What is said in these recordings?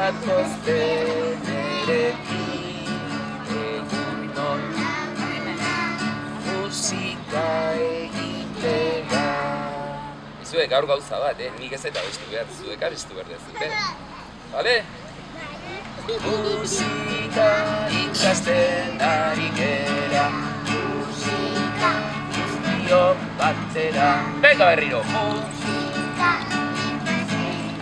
zatozte nerekin egunon musika egitera. Zuek gaur gauza bat, nik ez eta abestu behar, zuek abestu behar dezute. Bale? Musika ikasten ari gera, musika guztiok batera. Venga berriro! Musika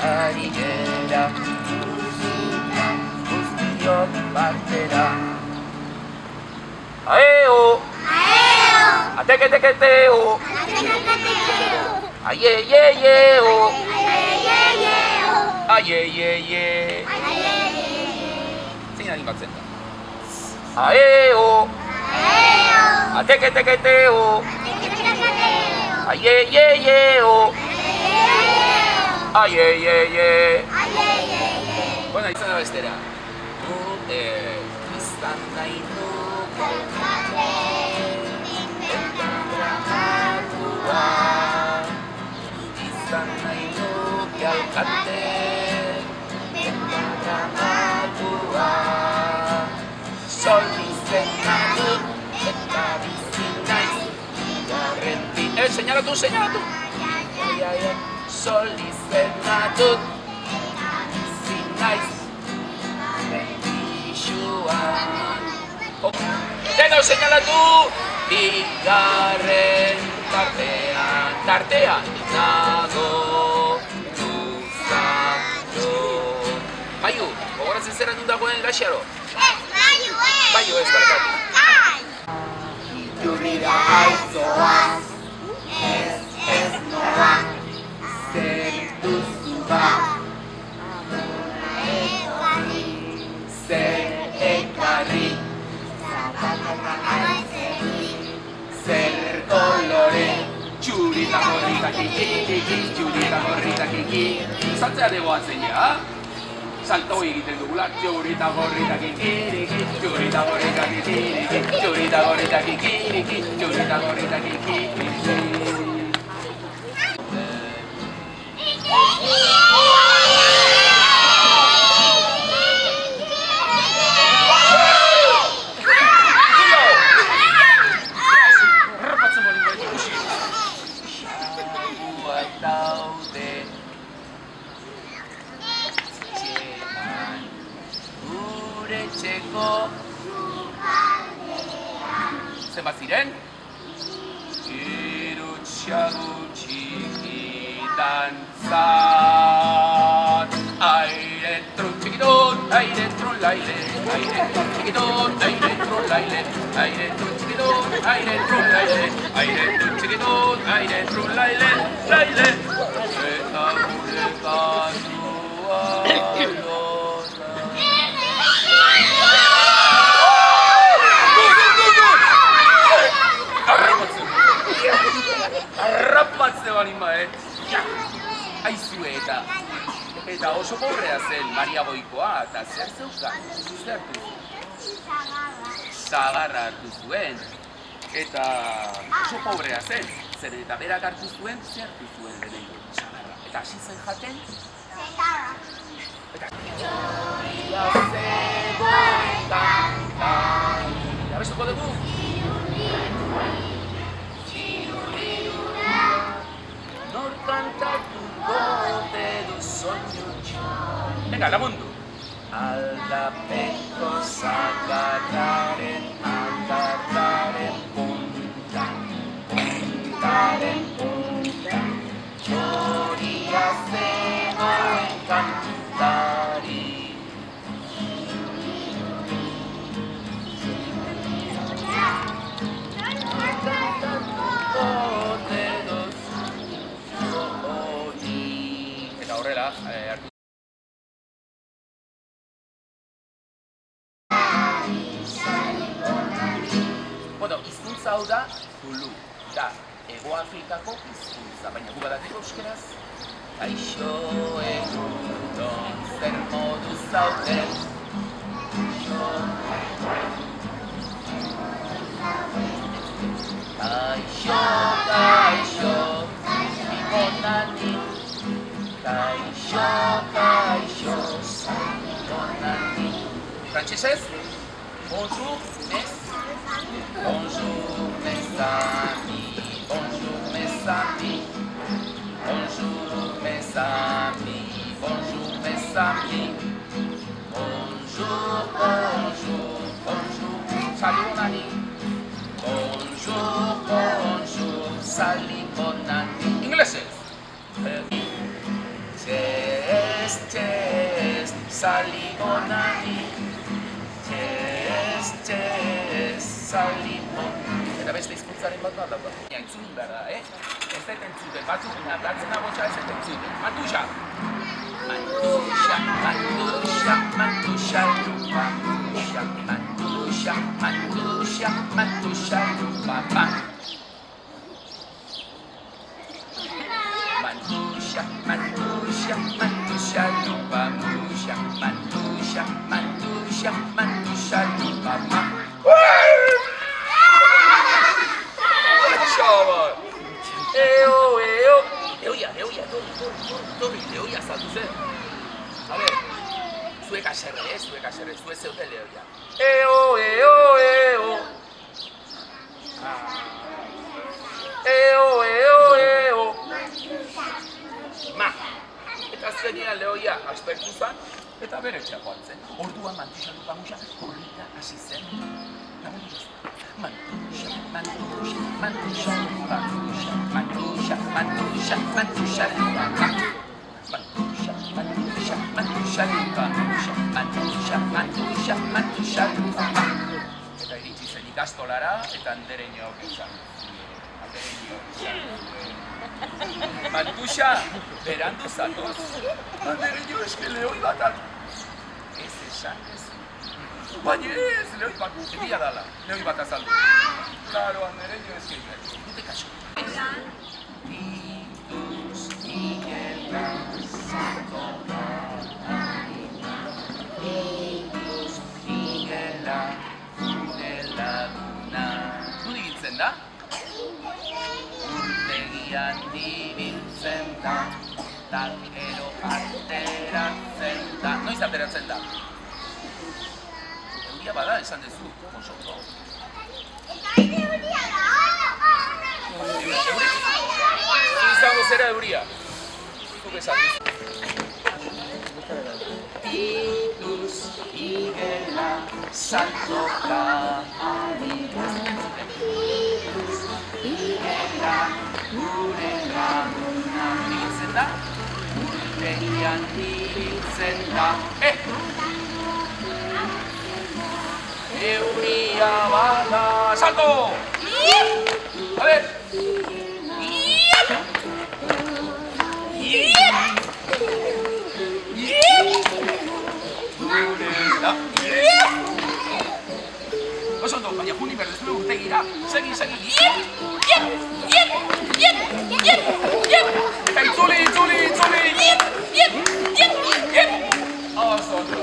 ari gera, musika guztiok batera. Aeo! Aeo! Ateke-teke-teo! Ateke-teke-teo! Aie-ye-ye-o! Aie-ye-ye-o! Aie-ye-ye! Zein animatzen da? Aeo! Aeo! Ateke-teke-teo! Ateke-teke-teo! Aie-ye-ye-o! Aie-ye-ye! Aie-ye-ye! Bueno, izan da bestera. Izan nahi nuke dramatua. Izan nahi nuke alkate dramatua. Sol izena dut eta bizi naiz bigarren señalatu! Sol izena dut eta bizi naiz bentixuan. Denok señalatu! Bigarren tartean nago luzaro. Maiu, gogoratzen zera dut dagoen gaxaro? Maiu ez barkatu. Iturrira aizoaz, ez noa, zer duzu ba. Zer ekarri, zer kolore, txurita gorrita kiki, txurita gorrita kiki. Saltzea degoatzen ja? Salto egiten dugula, txurita gorrita kikiriki, txurita gorrita kikiriki, txurita gorrita kikiriki, txurita gorrita kikiriki. Zenbat ziren? Irutxagu txikitan zat. Aire tron txikitón, aire tron laile, aire tron txikitón, aire tron laile, aire tron txikitón, aire tron laile, aire tron txikitón, aire tron laile, laile. Eta gure kantua Arrapatze balin aizu eta oso pobrea zen Maria Boikoa, eta zer zeukan? Zer hartu zuen? Sagarra hartu zuen, eta oso pobrea zen. Zer eta berak hartu zuen, zer hartu zuen lehenengo? Sagarra. Eta hasi zen jaten? Sagarra. Eta Joria zegoen kantari. Abestuko dugu? Nor kantatuko ote du soinu txar. Venga, lagundu! Aldapeko zagarraren aldarraren puntan, puntaren puntan, Joria zegoen kantari. Eta horrela, hartu. Bueno, hizkuntza hau da Zulu, da Hego Afrikako hizkuntza, baina gu badakigu euskeraz. Kaixo egunon, zer modu zauden? Kaixo, kaixo, bimonani. Kaixo, kaixo, Frantsesez? Bonjour, mes. Bonjour, mes amis. Bonjour, mes amis. Bonjour, mes amis. Bonjour, mes amis. Bonjour, bonjour, bonjour. Salut, mon ami. Bonjour, bonjour. Salut, mon ami. Inglesez? Cheers, cheers. Salut, mon ami. Cheers, cheers. Salut, mon ami. Eta beste hizkuntzaren bat dauka. Entzun behar da, Ez dut entzuten, batzuk batzen agotxa ez dut entzuten. Mantuxa! Mantuxa, mantuxa, mantuxa, lupa, mantuxa, mantuxa, mantuxa, mantuxa, lupa, mantuxa, mantuxa, mantuxa, lupa, mantuxa, mantuxa, mantuxa, mantuxa, lupa, Chaval! Lehoia zaldu zen. Zuek aserre, zuek zeuden lehoia. Ma! Eta azkenean lehoia aspertu zen, eta bere txakoan zen. Orduan mantuxa lupa muxa korrika hasi zen. Mantuxa, mantuxa, mantuxa, lupa muxa. Mantuxa, mantuxa, mantuxa, lupa muxa. Mantuxa, mantuxa, mantuxa, lupa muxa. Mantuxa, mantuxa, mantuxa, lupa muxa. Eta iritsi zen ikastolara, eta andereñok esan. Mantuxa, berandu zatoz. Andereño eske lehoi bat altu. Ez esan ez. Baina ez, lehoi bat, egia dala, lehoi bat azaldu. Claro, andereño eske dute kaso. Titus, Miguela, Santo, Titus, Miguela, gure laguna. Nudi giltzen da? Urtegian dibiltzen da, eta gero ateratzen da. Noiz ateratzen da? Euria bada, esan dezu, konsoto. Izango zera euria. Zuk esan duzu. Titus, Miguela, Santoka, Titus, Miguela, gure laguna. Ibiltzen da? Urtegian ibiltzen da. Euria bada. Salto! A ver. Oso ondo, baina juni berdezue urtegira. Segi. Eta itzuli. Oso ondo.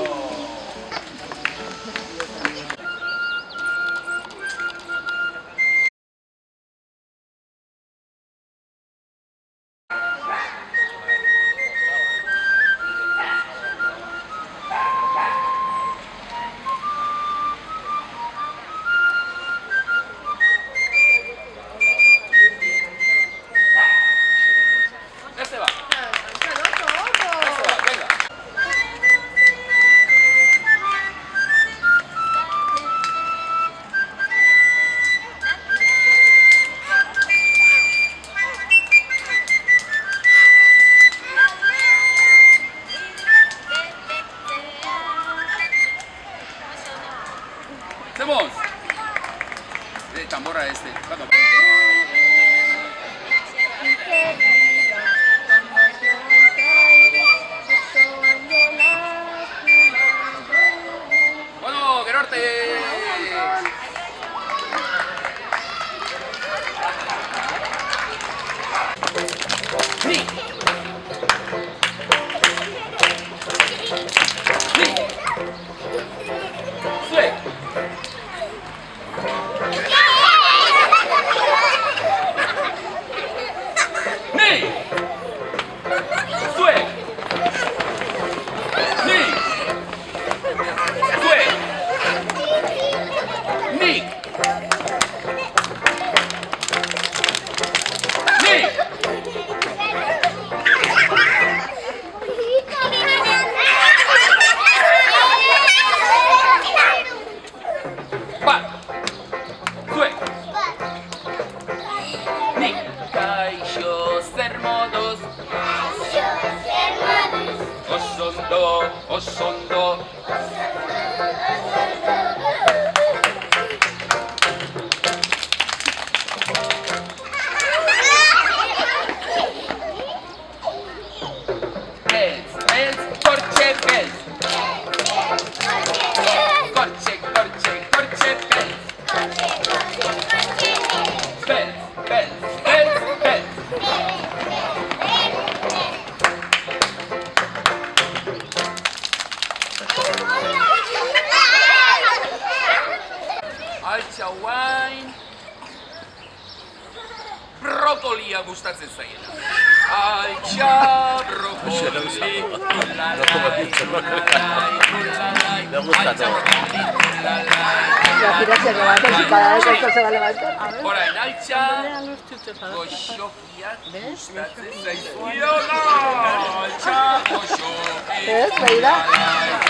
¡Hacemos! De tambora este. Vamos. Bueno, que norte. ¡Sí! ¡Sue! oso ondo. Beltz, beltz, kortxe, beltz. Kortxe, kortxe, kortxe, beltz. Beltz, beltz, beltz, beltz. Altxa guain. Brokolia gustatzen zaiela. Altxa, brokoli, ulalai, ulalai, ulalai. Me gusta todo. La giracia que va a hacer, si cada vez que esto se va a levantar. Orain, altxa, goxokiak gustatzen zaizuela. Altxa, goxoki, ¿Ves? Beira.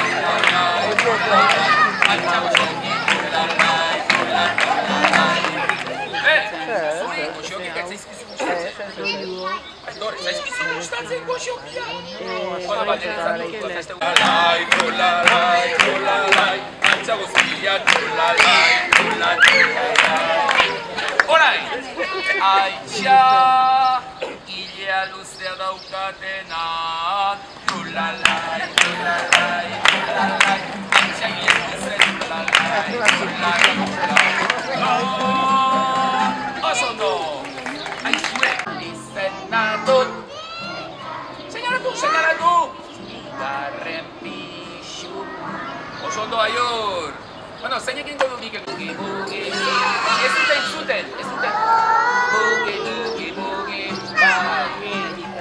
ulalai, ulalai. Altxa, goxoki, ulalai, ulalai. Zuri, goxokiak ez zaizkizu gustatzen. Dore, zaizkizu gustatzen goxokiak? Hora bat, ulalai, ulalai, ulalai. Altxa guztiak, ulalai, ulalai. Orain, altxa, ilea luzea daukatenak. Ulalai, ulalai, ulalai. Altxa ilea luzea, ulalai, ulalai, ulalai. Oso ondo! Aizue, izena dut. Seinalatu, seinalatu! Bigarren pixu. Oso ondo, aior! Bueno, zein egingo du nik bugi, bugi. Ez duten, zuten, ez duten. Bugi, bugi, bugi, bai.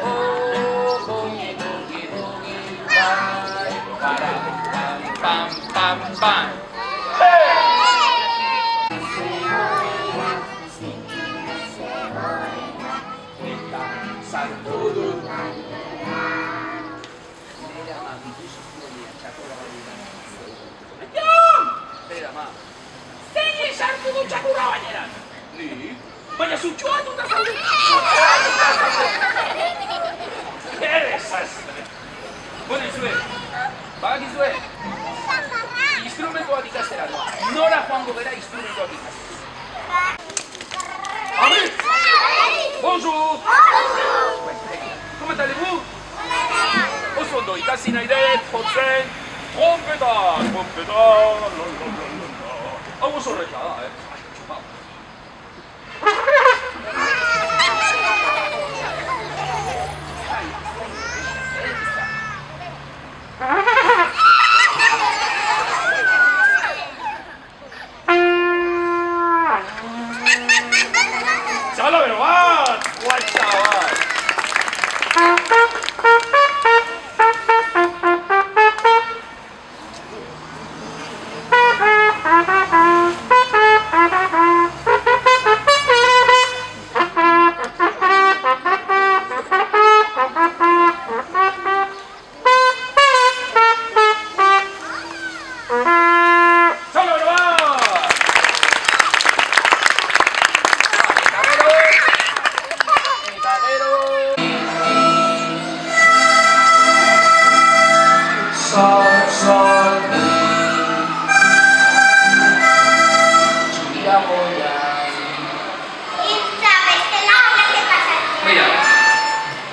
Oh, bugi, bugi, bugi, bai. Para, pam, pam, pam, pam. Eta sartu dut. Nera ama, bituzu zuenia, txakola baina. Bera, ma. Zein sartu du txakurra baineran? Ni? Baina zutxoatuta zaude! Zutxoatuta zaude! Desastre! Bueno, izue, bagakizue, instrumentuak ikastera doa. Nora joango bera instrumentuak ikastera. Ami! Bonjour! Comment allez-vous? Oso ondo, ikasi nahi dut, jotzen, trompeta, trompeta, lalalala. Hau oso horreta da, Txupau. Txala bero bat! Guatxa bat!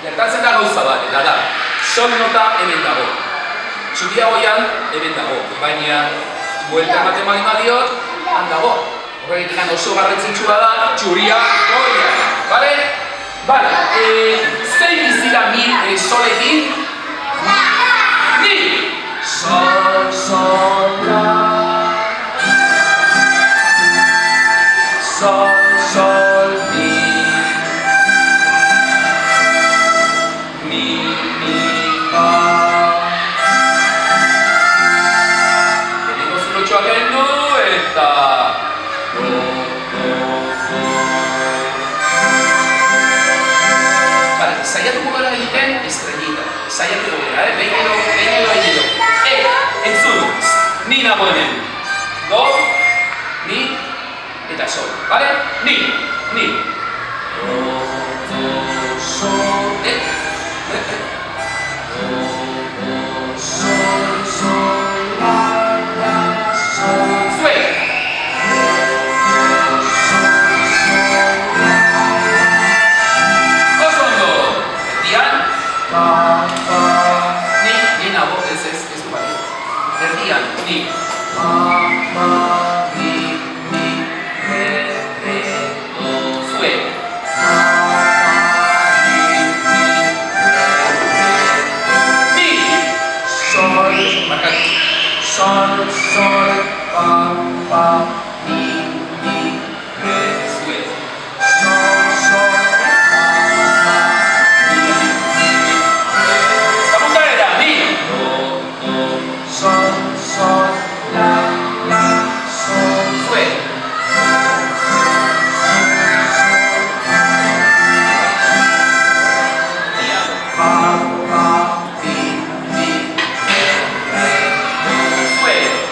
Gertatzen da gauza bat, eta da, sol nota hemen dago. Txuria goian hemen dago, baina buelta ematen baldin badiot, han dago. Horregatik oso garrantzitsua da txuria goian, bale? Bale, zein bizira mi solekin? Mi! Sol, sol, la. Sol, sol, mi. Saiatuko gara egiten estrellita. Saiatuko gara, behin edo. Entzun, ni nago hemen. Do, ni, eta sol. Bale? Ni. Do, sol, do, erdian, ni. Ma, mi, re, do, zuen. Mi, sol, markatu. Sol, fa, mi, re, zuen. Sol, fa, mi, re. Zabukaera, mi. Do, sol, la, sol, zuen. Fa, mi, re, do, zuen.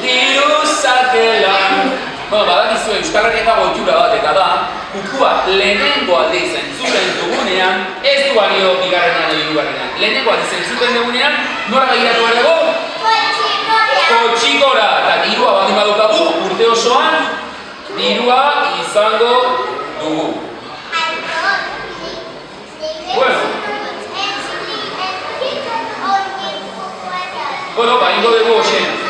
Diru zakelan. Bueno, badakizu Euskal Herrian dago ohitura bat, eta da, kukua lehenengo aldiz entzuten dugunean, ez du balio bigarrenean edo hirugarrenean. Lehenengo aldiz entzuten dugunean, nora begiratu behar dugu? Kotxikora! Eta dirua baldin badukagu, urte osoan, dirua izango dugu. Bueno, ingo dugu hoxe.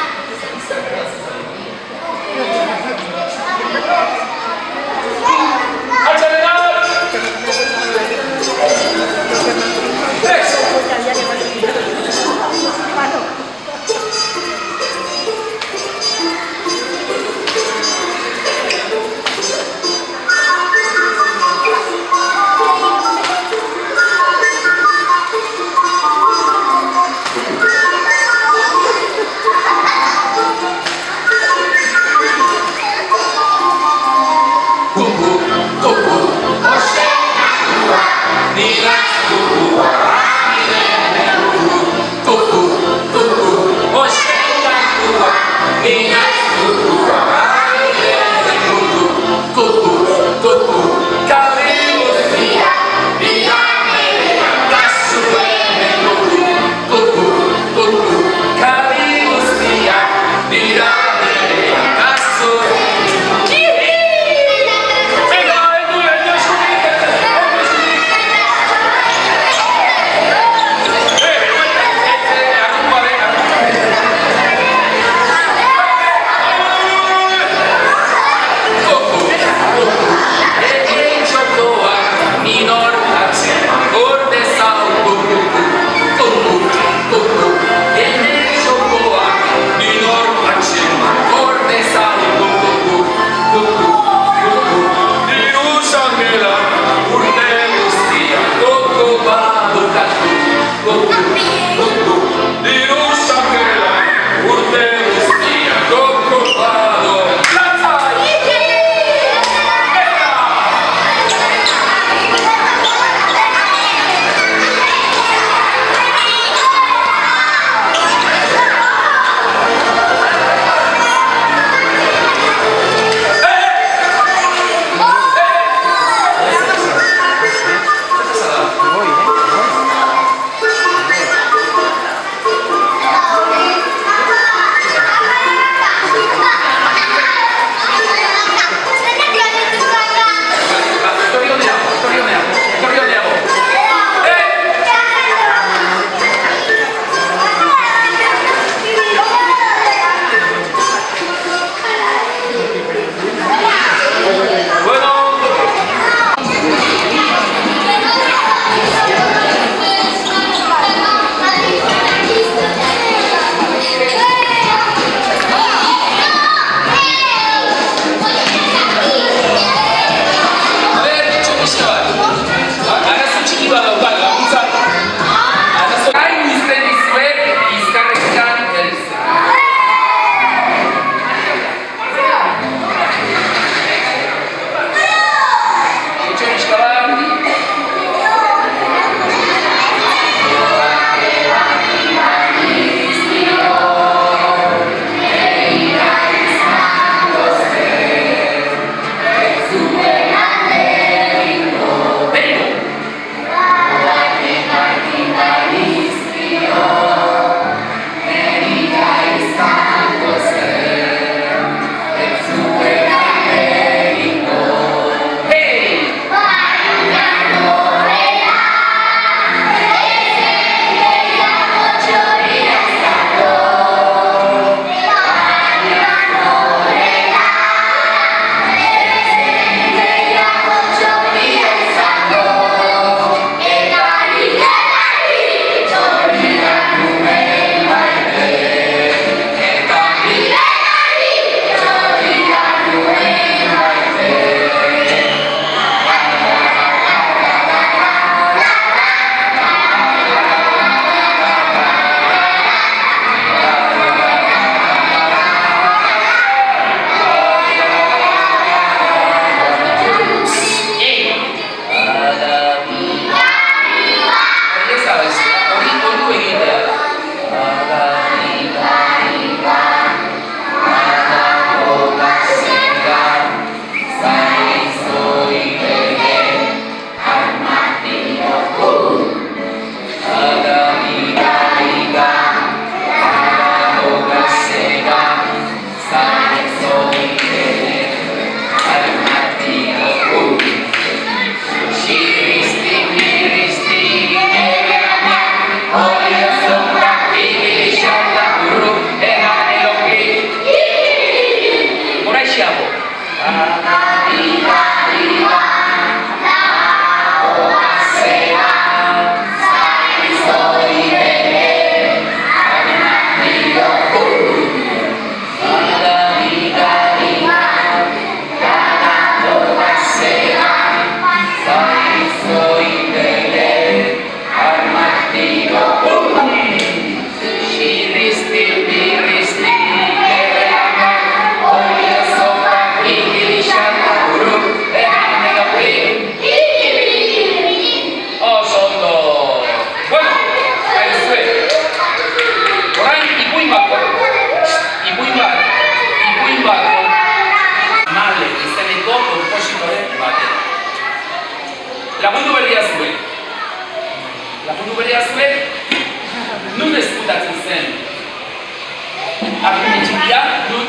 agimen txikia, nun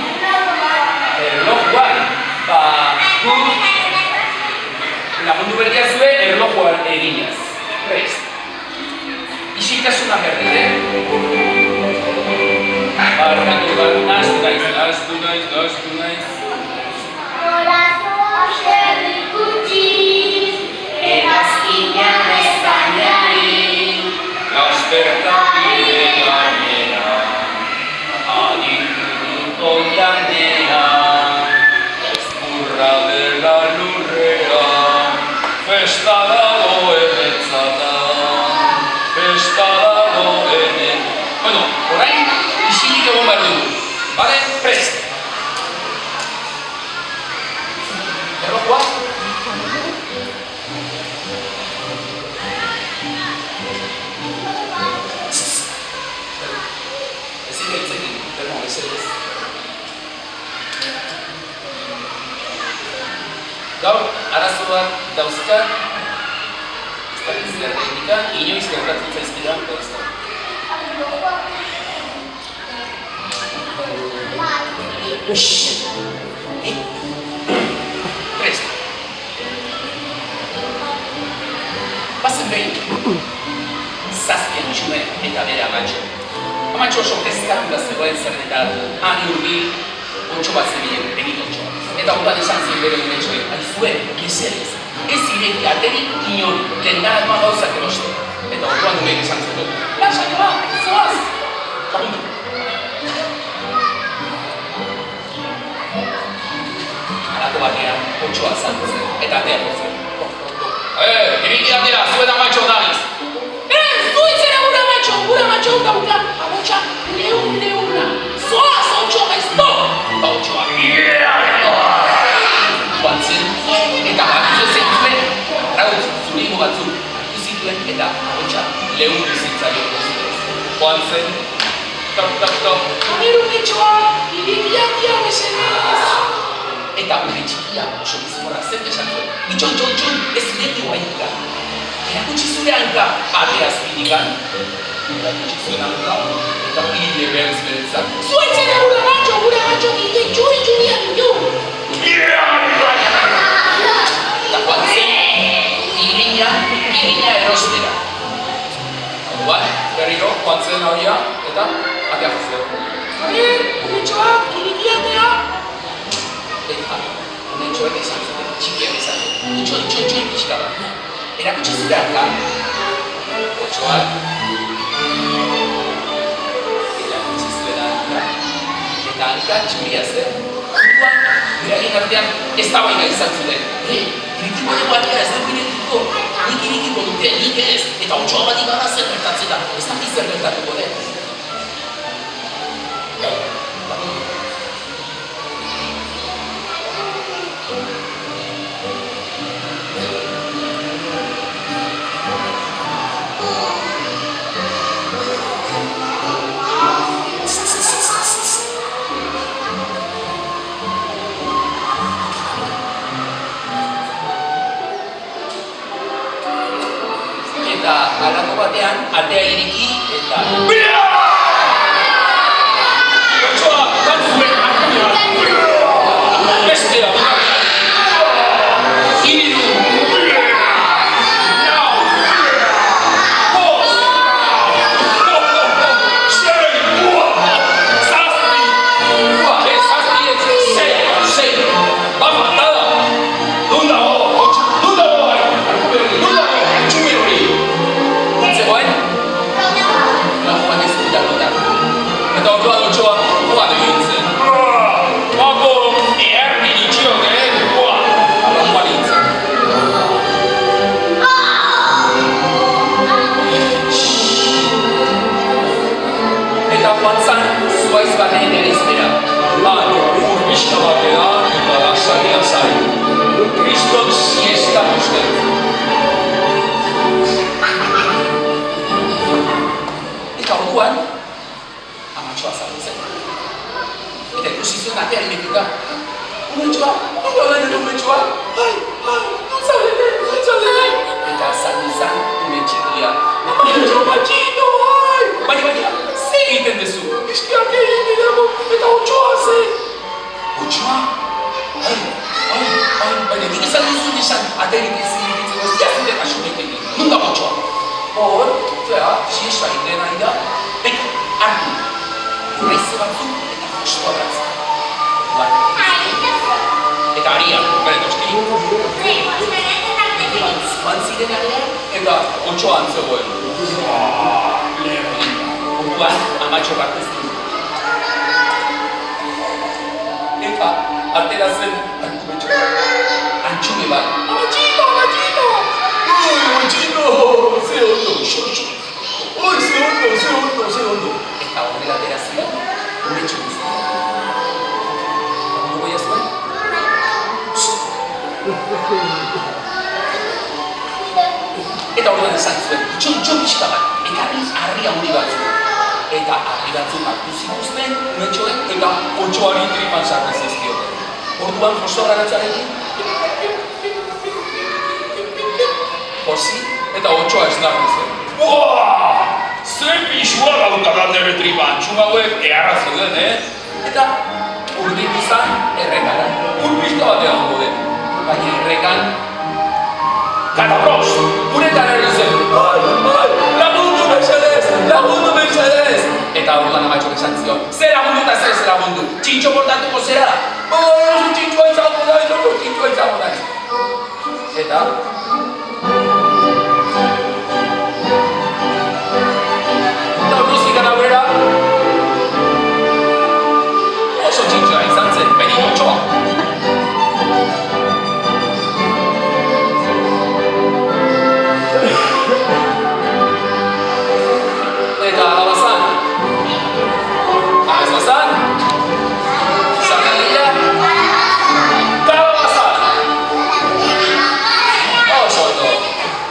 erlojuan, gu lagundu berdia zuen erlojuan eginaz. Prest. Isiltasuna berri, barkatu bat, naztu naiz. Olazoa xerri gutxiz, hegazkina bezainari. Lastertapide gainera, aditu jandea, ezkurra dela lurrean, festa dago enetzatan, festa dago enen. Bueno, orain isilik egon behar dugu, bale? Prest! Erlojoa? Ezin gaitzekin, termo esedez. Gaur, arazo bat dauzkat, ez da zer teknika, inoiz gertatzen zaizkidan dauzkat. Prest. Bazen behin, zazpien txume eta bere amatxo. Amatxo oso kezkatu da zegoen zer eta han urbil ontxo bat zebilen, egitontxo. Eta urban esan zen bere umetxoen, aizue, mesedez, ez ireki aterik inori, lehendaratma gauzak eroste. Eta orduan umek esan zen dut, latxak eba, zoaz! Lagundu. Halako batean, ontxoa zantzen, eta atea jotzen. Iriki atea, zuen amatxo naiz! Zuitzera gura amatxo dauka, amotxa leuna. Zoaz, ontxoa gaizto! Ba ontxoa, Joantzen, eta batizo zen zuen, rautz zurimo batzuk hartu zituen, eta amotxa leundu zitzaio guztez. Joantzen, top. Gero metxoa, iriki atea mesedez! Eta gure txikia oso bizkorra zer esan zuen. Itxon, ez ireki guainka. Erakutsi zure hanka, atea azpinikan. Erakutsi zuen hanka, eta hile bertzak. Zuetzera gure amatxo, gile txuri-txurian du. Eta joantzen, irina erostera. Orduan, berriro, joantzen ahoia, eta atea jotzen. Umetxoak, iriki atea. Eta, umetxoek esan zuten, txikiak esan zuten, itxoin pixka bat. Erakutsi zure hanka, otxoak, erakutsi zuen hanka, eta hanka txuria zen. Orduan, beraien artean ez da baina izan zuten. Iritiko dugu atea ez dugu irekiko, nik irikiko dute, nik ez, eta otxoa bat igara zer gertatzen da, ez da zer gertatuko den. Eta halako batean, atea iriki eta... Otxoa, gantzuen atea! Bestea! Iru! Lau! Bost! Sei! Zazpi! Zazpi ez! Sei! Bafatada! Non dago? Non dago? Non dago? Txume hori! Zegoen? Lagoan ez dut dagoetan. Eta orduan otxoa, joan egin zen. Bako, erdi ditxiok, joan egin zen. Eta joan zan, zuaiz baten ere izbera. Urbista batea, eta lasaria zai. Kriston siesta usten. Orduan, amatxoa zagutzen. Eta ikusi zuen atea irekita. Umetxoa, nola denen umetxoa? Non zaudete? Eta azaldu zan umetxikia. Umetxo batxito, Baina, ze egiten dezu? Eskiak egin dago. otxoa. Hor, zera, siesta egiten ari da, eta hartu. Guraize batzuk eta jostoa batzuk. Eta aria, bere noski. Joan ziren aria, eta otxoan zegoen. Orduan, amatxo hartu zuen. Eta, atera zen, antxume bat. Amatxito! Oi, amatxito! Ze ondo, Oi, ze ondo! Eta horrela atera zen, umetxo guztia. Ondo goia zuen? Eta orduan esan zuen, txon pixka bat, ekarri harri handi batzuk. Eta harri batzuk hartu zituzten, umetxoen, eta otxoari tripan sartu zizkioten. Orduan josto granatxarekin, josi, eta otxoa esnartu zen. Buaa! Ze pixua daukadan nire tripan, txungauek eharra zeuden, Eta urdik izan errekara, pixka batean hongo den. Baina errekan, katabros, uretan erri zen. Lagundu mesedez! Eta orduan amatxok esan zion, zer lagundu eta zer lagundu, txintxo portatuko zera? Txintxoa izango da. Eta